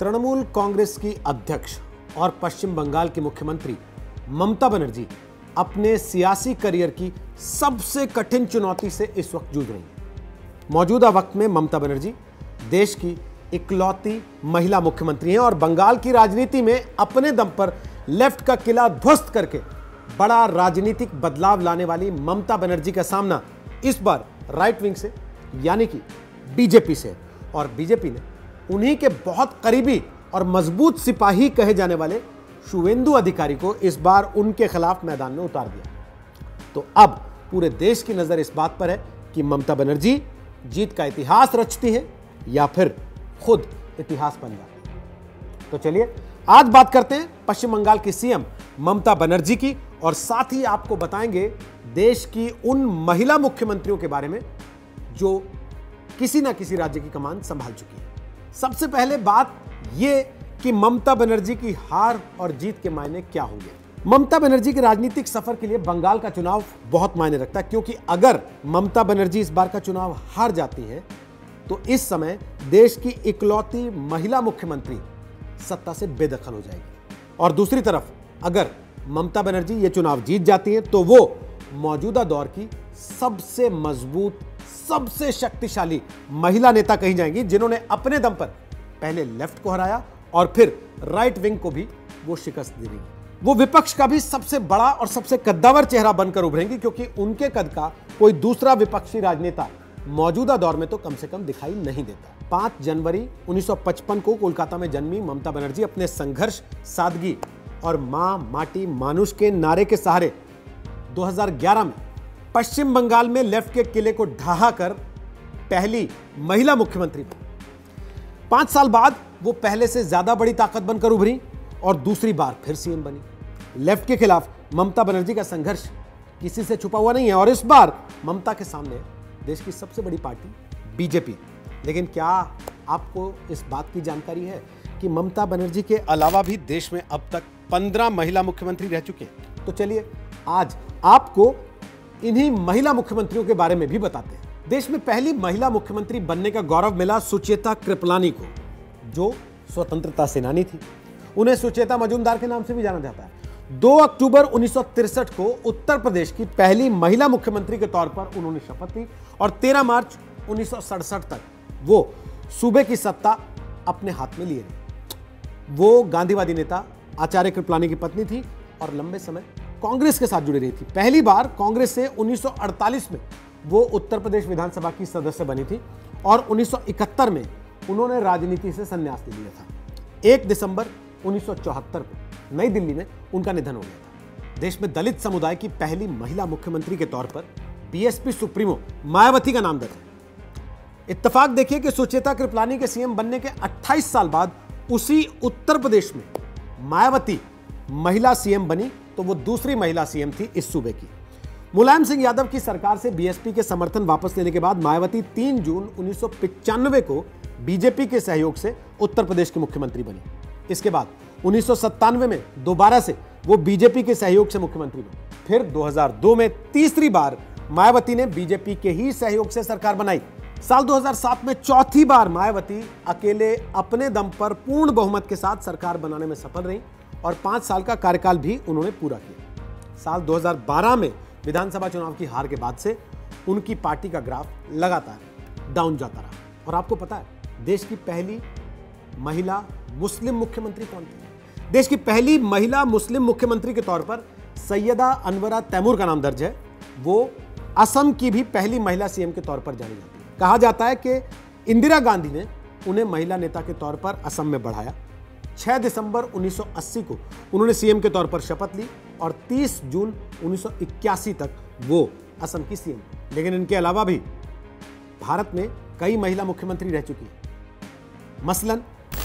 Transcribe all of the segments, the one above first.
तृणमूल कांग्रेस की अध्यक्ष और पश्चिम बंगाल की मुख्यमंत्री ममता बनर्जी अपने सियासी करियर की सबसे कठिन चुनौती से इस वक्त जूझ रही हैं। मौजूदा वक्त में ममता बनर्जी देश की इकलौती महिला मुख्यमंत्री हैं और बंगाल की राजनीति में अपने दम पर लेफ्ट का किला ध्वस्त करके बड़ा राजनीतिक बदलाव लाने वाली ममता बनर्जी का सामना इस बार राइट विंग से यानी कि बीजेपी से, और बीजेपी ने उन्हीं के बहुत करीबी और मजबूत सिपाही कहे जाने वाले शुवेंदु अधिकारी को इस बार उनके खिलाफ मैदान में उतार दिया। तो अब पूरे देश की नजर इस बात पर है कि ममता बनर्जी जीत का इतिहास रचती हैं या फिर खुद इतिहास बन जाती हैं। तो चलिए आज बात करते हैं पश्चिम बंगाल की सीएम ममता बनर्जी की, और साथ ही आपको बताएंगे देश की उन महिला मुख्यमंत्रियों के बारे में जो किसी ना किसी राज्य की कमान संभाल चुकी है। सबसे पहले बात यह कि ममता बनर्जी की हार और जीत के मायने क्या होंगे। ममता बनर्जी के राजनीतिक सफर के लिए बंगाल का चुनाव बहुत मायने रखता है, क्योंकि अगर ममता बनर्जी इस बार का चुनाव हार जाती है तो इस समय देश की इकलौती महिला मुख्यमंत्री सत्ता से बेदखल हो जाएगी, और दूसरी तरफ अगर ममता बनर्जी ये चुनाव जीत जाती हैं तो वो मौजूदा दौर की सबसे मजबूत, सबसे शक्तिशाली महिला नेता कही जाएंगी, जिन्होंने अपने दम पर पहले लेफ्ट को हराया और फिर राइट विंग को भी वो शिकस्त दे देंगी। वो विपक्ष का भी सबसे बड़ा और सबसे कद्दावर चेहरा बनकर उभरेंगी, क्योंकि उनके कद का कोई दूसरा विपक्षी राजनेता मौजूदा दौर में तो कम से कम दिखाई नहीं देता। 5 जनवरी 1955 को कोलकाता में जन्मी ममता बनर्जी अपने संघर्ष, सादगी और मां माटी मानुष के नारे के सहारे 2011 में पश्चिम बंगाल में लेफ्ट के किले को ढहा कर पहली महिला मुख्यमंत्री बनी। 5 साल बाद वो पहले से ज्यादा बड़ी ताकत बनकर उभरी और दूसरी बार फिर सीएम बनी। लेफ्ट के खिलाफ ममता बनर्जी का संघर्ष किसी से छुपा हुआ नहीं है, और इस बार ममता के सामने देश की सबसे बड़ी पार्टी बीजेपी। लेकिन क्या आपको इस बात की जानकारी है कि ममता बनर्जी के अलावा भी देश में अब तक 15 महिला मुख्यमंत्री रह चुके हैं? तो चलिए आज आपको इन्हीं महिला मुख्यमंत्रियों के बारे में भी बताते हैं। देश में पहली महिला मुख्यमंत्री बनने का गौरव मिला सुचेता कृपलानी को, जो स्वतंत्रता सेनानी थी। उन्हें सुचेता मजूमदार के नाम से भी जाना जाता है। 2 अक्टूबर 1963 को उत्तर प्रदेश की पहली महिला मुख्यमंत्री के तौर पर उन्होंने शपथ ली, और 13 मार्च 1967 तक वो सूबे की सत्ता अपने हाथ में लिए रही। वो गांधीवादी नेता आचार्य कृपलानी की पत्नी थी और लंबे समय कांग्रेस के साथ जुड़ी रही थी। पहली बार कांग्रेस से 1948 में वो उत्तर प्रदेश विधानसभा की सदस्य बनी थी, और 1971 में उन्होंने राजनीति से संन्यास ले लिया था। 1 दिसंबर 1974 को नई दिल्ली में उनका निधन हो गया था। देश में दलित समुदाय की पहली महिला मुख्यमंत्री के तौर पर बीएसपी सुप्रीमो मायावती का नाम दर्ज है। इत्तेफाक देखिए कि सुचेता कृपलानी के सीएम बनने के 28 साल बाद उसी उत्तर प्रदेश में मायावती महिला सीएम बनी, तो वो दूसरी महिला सीएम थी इस सूबे की। मुलायम सिंह यादव की सरकार से बीएसपी के समर्थन वापस लेने के बाद मायावती 3 जून 1995 को बीजेपी के सहयोग से उत्तर प्रदेश की मुख्यमंत्री बनी। इसके बाद 1997 में दोबारा से वो बीजेपी के सहयोग से मुख्यमंत्री बनी। फिर 2002 में तीसरी बार मायावती ने बीजेपी के ही सहयोग से सरकार बनाई। साल 2007 में चौथी बार मायावती अकेले अपने दम पर पूर्ण बहुमत के साथ सरकार बनाने में सफल रही, और 5 साल का कार्यकाल भी उन्होंने पूरा किया। साल 2012 में विधानसभा चुनाव की हार के बाद से उनकी पार्टी का ग्राफ लगातार डाउन जाता रहा। और आपको पता है देश की पहली महिला मुस्लिम मुख्यमंत्री कौन थी? देश की पहली महिला मुस्लिम मुख्यमंत्री के तौर पर सैयदा अनवरा तैमूर का नाम दर्ज है। वो असम की भी पहली महिला सीएम के तौर पर जानी जाती है। कहा जाता है कि इंदिरा गांधी ने उन्हें महिला नेता के तौर पर असम में बढ़ाया। 6 दिसंबर 1980 को उन्होंने सीएम के तौर पर शपथ ली, और 30 जून 1981 तक वो असम की सीएम। लेकिन इनके अलावा भी भारत में कई महिला मुख्यमंत्री रह चुकी हैं। मसलन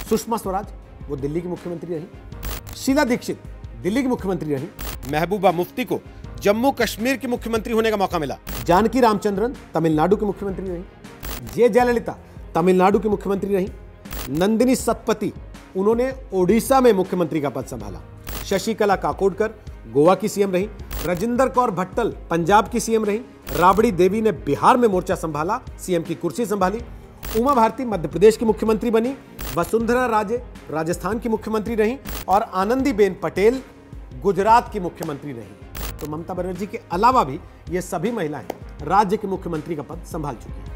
सुषमा स्वराज, वो दिल्ली की मुख्यमंत्री रही। शीला दीक्षित दिल्ली की मुख्यमंत्री रही। महबूबा मुफ्ती को जम्मू कश्मीर की मुख्यमंत्री होने का मौका मिला। जानकी रामचंद्रन तमिलनाडु की मुख्यमंत्री रही। जे जयललिता तमिलनाडु की मुख्यमंत्री रही। नंदिनी सतपथी, उन्होंने ओडिशा में मुख्यमंत्री का पद संभाला। शशिकला काकोडकर गोवा की सीएम रही। राजेंद्र कौर भट्टल पंजाब की सीएम रही। राबड़ी देवी ने बिहार में मोर्चा संभाला, सीएम की कुर्सी संभाली। उमा भारती मध्य प्रदेश की मुख्यमंत्री बनी। वसुंधरा राजे राजस्थान की मुख्यमंत्री रहीं और आनंदीबेन पटेल गुजरात की मुख्यमंत्री रहीं। तो ममता बनर्जी के अलावा भी ये सभी महिलाएं राज्य के मुख्यमंत्री का पद संभाल चुकी हैं।